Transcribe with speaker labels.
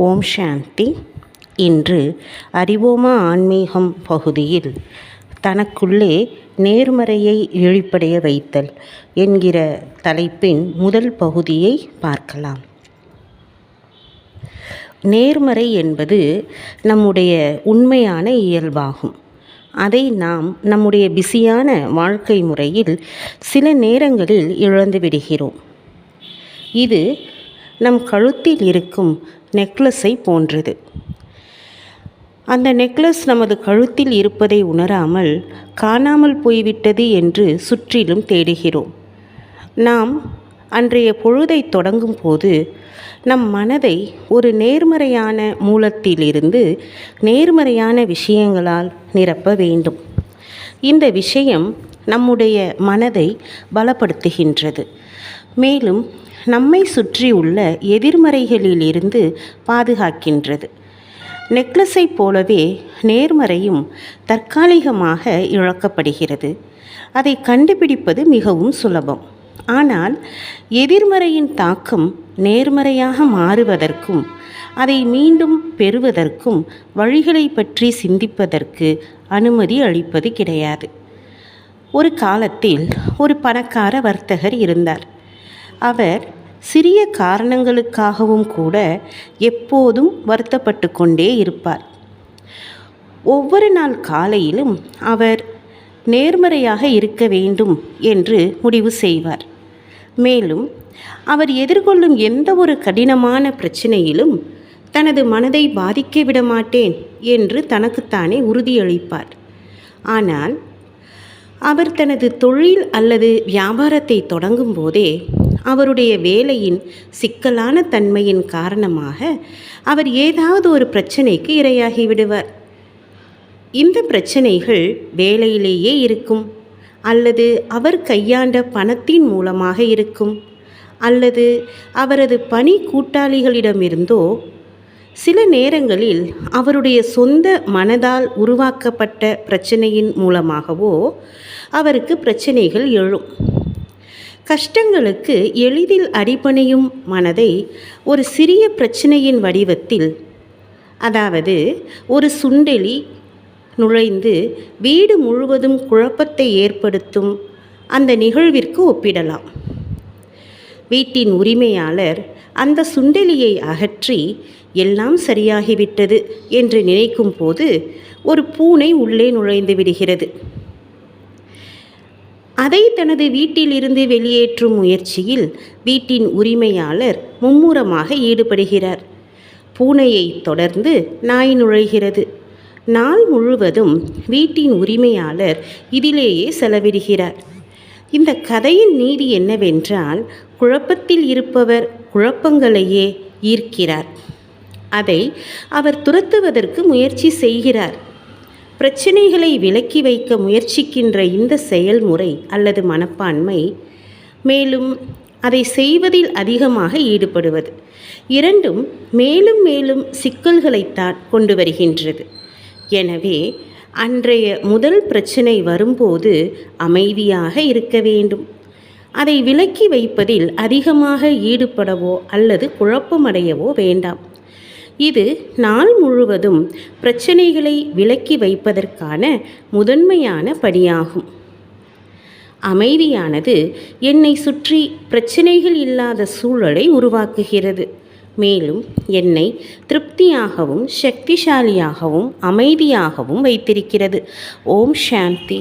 Speaker 1: ஓம் சாந்தி. இன்று அறிவோமா ஆன்மீகம் பகுதியில் தனக்குள்ளே நேர்மறையை வெளிப்படைய வைத்தல் என்கிற தலைப்பின் முதல் பகுதியை பார்க்கலாம். நேர்மறை என்பது நம்முடைய உண்மையான இயல்பாகும். அதை நாம் நம்முடைய பிஸியான வாழ்க்கை முறையில் சில நேரங்களில் இழந்து விடுகிறோம். இது நம் கழுத்தில் இருக்கும் நெக்லஸை போன்றது. அந்த நெக்லஸ் நமது கழுத்தில் இருப்பதை உணராமல் காணாமல் போய்விட்டது என்று சுற்றிலும் தேடுகிறோம். நாம் அன்றைய பொழுதை தொடங்கும் போது நம் மனதை ஒரு நேர்மறையான மூலத்திலிருந்து நேர்மறையான விஷயங்களால் நிரப்ப வேண்டும். இந்த விஷயம் நம்முடைய மனதை பலப்படுத்துகின்றது. மேலும் நம்மை சுற்றி உள்ள எதிர்மறைகளிலிருந்து பாதுகாக்கின்றது. நெக்லஸை போலவே நேர்மறையும் தற்காலிகமாக இழக்கப்படுகிறது. அதை கண்டுபிடிப்பது மிகவும் சுலபம். ஆனால் எதிர்மறையின் தாக்கம் நேர்மறையாக மாறுவதற்கும் அதை மீண்டும் பெறுவதற்கும் வழிகளை பற்றி சிந்திப்பதற்கு அனுமதி அளிப்பது கிடையாது. ஒரு காலத்தில் ஒரு பணக்கார வர்த்தகர் இருந்தார். அவர் சிறிய காரணங்களுக்காகவும் கூட எப்போதும் வருத்தப்பட்டு கொண்டே இருப்பார். ஒவ்வொரு நாள் காலையிலும் அவர் நேர்மறையாக இருக்க வேண்டும் என்று முடிவு செய்வார். மேலும் அவர் எதிர்கொள்ளும் எந்த ஒரு கடினமான பிரச்சனையிலும் தனது மனதை பாதிக்க விட மாட்டேன் என்று தனக்குத்தானே உறுதியளிப்பார். ஆனால் அவர் தனது தொழில் அல்லது வியாபாரத்தை தொடங்கும் போதே அவருடைய வேலையின் சிக்கலான தன்மையின் காரணமாக அவர் ஏதாவது ஒரு பிரச்சனைக்கு இரையாகி விடுவார். இந்த பிரச்சனைகள் வேலையிலேயே இருக்கும், அல்லது அவர் கையாண்ட பணத்தின் மூலமாக இருக்கும், அல்லது அவரது பணி கூட்டாளிகளிடமிருந்தோ, சில நேரங்களில் அவருடைய சொந்த மனதால் உருவாக்கப்பட்ட பிரச்சனையின் மூலமாகவோ அவருக்கு பிரச்சனைகள் எழும். கஷ்டங்களுக்கு எளிதில் அடிபணியும் மனதை ஒரு சிறிய பிரச்சனையின் வடிவத்தில், அதாவது ஒரு சுண்டெலி நுழைந்து வீடு முழுவதும் குழப்பத்தை ஏற்படுத்தும் அந்த நிகழ்விற்கு ஒப்பிடலாம். வீட்டின் உரிமையாளர் அந்த சுண்டெலியை அகற்றி எல்லாம் சரியாகிவிட்டது என்று நினைக்கும் போது ஒரு பூனை உள்ளே நுழைந்து விடுகிறது. அதை தனது வீட்டிலிருந்து வெளியேற்றும் முயற்சியில் வீட்டின் உரிமையாளர் மும்முரமாக ஈடுபடுகிறார். பூனையை தொடர்ந்து நாய் நுழைகிறது. நாள் முழுவதும் வீட்டின் உரிமையாளர் இதிலேயே செலவிடுகிறார். இந்த கதையின் நீதி என்னவென்றால், குழப்பத்தில் இருப்பவர் குழப்பங்களையே ஈர்க்கிறார். அதை அவர் துரத்துவதற்கு முயற்சி செய்கிறார். பிரச்சனைகளை விலக்கி வைக்க முயற்சிக்கின்ற இந்த செயல்முறை அல்லது மனப்பான்மை, மேலும் அதை செய்வதில் அதிகமாக ஈடுபடுவது, இரண்டும் மேலும் மேலும் சிக்கல்களைத்தான் கொண்டு வருகின்றது. எனவே அன்றைய முதல் பிரச்சனை வரும்போது அமைதியாக இருக்க வேண்டும். அதை விலக்கி வைப்பதில் அதிகமாக ஈடுபடவோ அல்லது குழப்பமடையவோ வேண்டாம். இது நாள் முழுவதும் பிரச்சனைகளை விலக்கி வைப்பதற்கான முதன்மையான படியாகும். அமைதியானது என்னை சுற்றி பிரச்சனைகள் இல்லாத சூழலை உருவாக்குகிறது. மேலும் என்னை திருப்தியாகவும் சக்திசாலியாகவும் அமைதியாகவும் வைத்திருக்கிறது. ஓம் சாந்தி.